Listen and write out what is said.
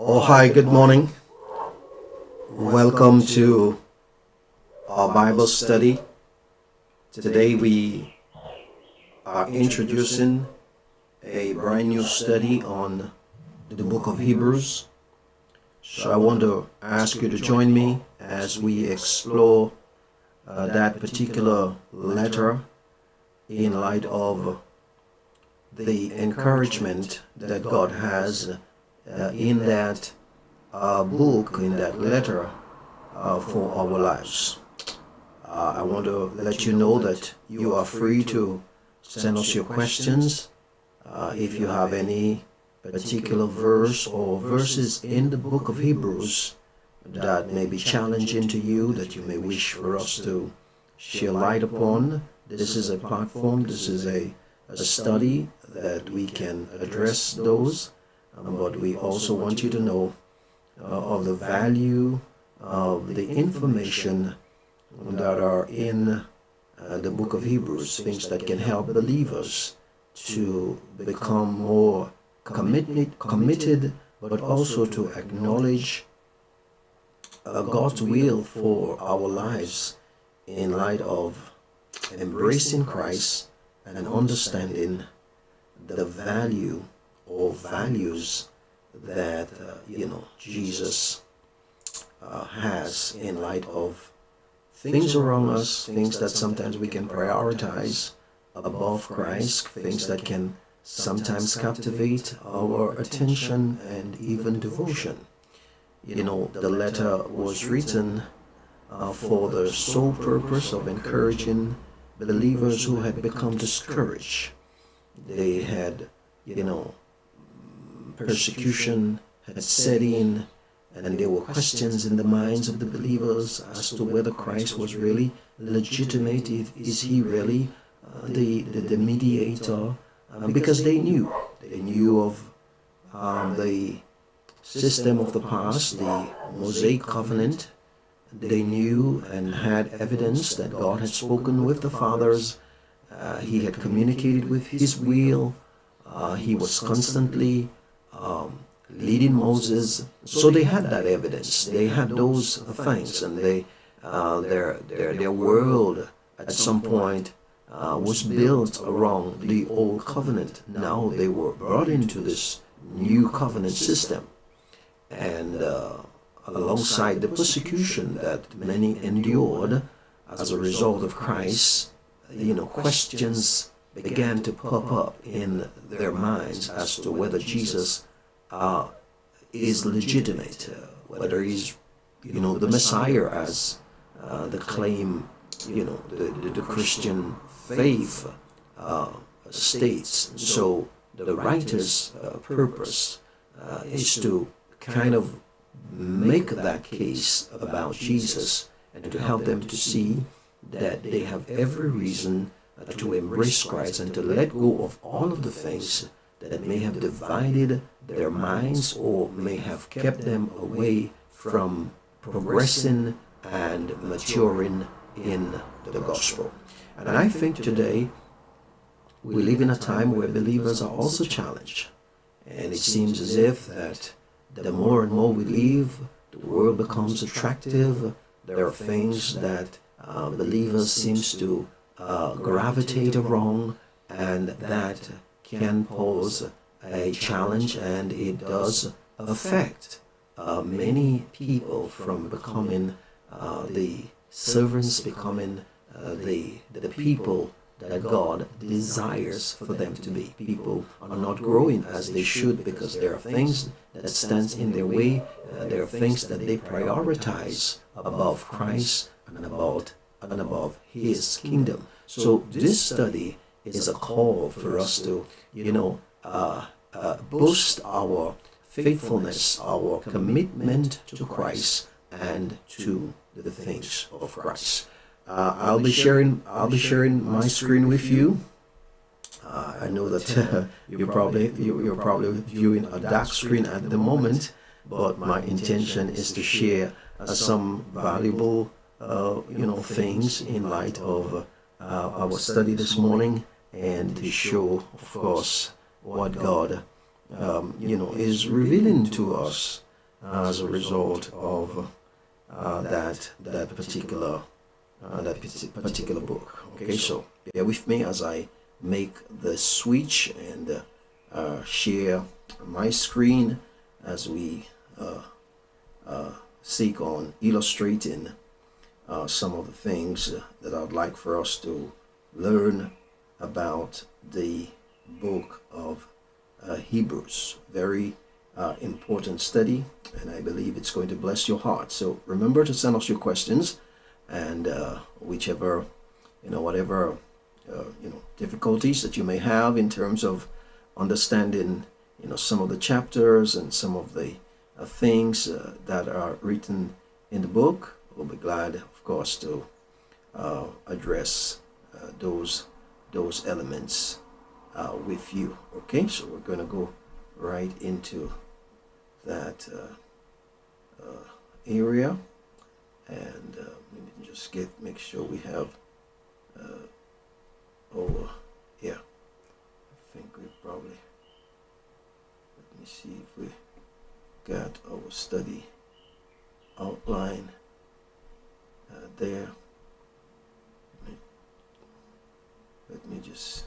Oh, hi, good morning. Welcome to our Bible study. Today we are introducing a brand new study on the book of Hebrews. So I want to ask you to join me as we explore that particular letter in light of the encouragement that God has in that book, in that letter for our lives. I want to let you know that you are free to send us your questions. If you have any particular verse or verses in the book of Hebrews that may be challenging to you, that you may wish for us to share light upon, this is a platform, this is a study that we can address those, but we also want you to know of the value of the information that are in the book of Hebrews, things that can help believers to become more committed, but also to acknowledge God's will for our lives in light of embracing Christ and understanding the value or values that Jesus has in light of things around us, things that sometimes we can prioritize above Christ, things that can sometimes captivate our attention and even devotion. The letter was written for the sole purpose of encouraging believers who had become discouraged. They had, persecution had set in, and there were questions in the minds of the believers as to whether Christ was really legitimate. Is he really the mediator? Because they knew of the system of the past, the Mosaic covenant. They knew and had evidence that God had spoken with the fathers. He had communicated with his will. He was constantly leading Moses. So they had that evidence. They had those things, and their world at some point was built around the old covenant. Now they were brought into this new covenant system, and alongside the persecution that many endured as a result of Christ, questions began to pop up in their minds as to whether Jesus is legitimate, whether he's, the Messiah as the claim, the Christian faith states. So the writer's purpose is to kind of make that case about Jesus and to help them to see that they have every reason to embrace Christ and to let go of all of the things that may have divided their minds or may have kept them away from progressing and maturing in the gospel. And I think today we live in a time where believers are also challenged. And it seems as if that the more and more we live, the world becomes attractive. There are things that believers seems to gravitate around, and that can pose a challenge, and it does affect many people from becoming the servants, becoming the people that God desires for them to be. People are not growing as they should because there are things that stands in their way. There are things that they prioritize above Christ and above His kingdom. So this study is a call for us to, boost our faithfulness, our commitment to Christ and to the things of Christ. I'll be sharing my screen with you. I know that you're probably viewing a dark screen at the moment, but my intention is to share some valuable things in light of our study this morning, and to show, of course, what God is revealing to us as a result of that particular book. Okay, so bear with me as I make the switch and share my screen as we seek on illustrating some of the things that I'd like for us to learn about the book of Hebrews. Very important study, and I believe it's going to bless your heart. So remember to send us your questions, and whichever, whatever, difficulties that you may have in terms of understanding, some of the chapters and some of the things that are written in the book. We'll be glad, of course, to address those elements with you. Okay, so we're going to go right into that area, and let me just make sure we have. Yeah, I think we probably. Let me see if we got our study outline there. Let me just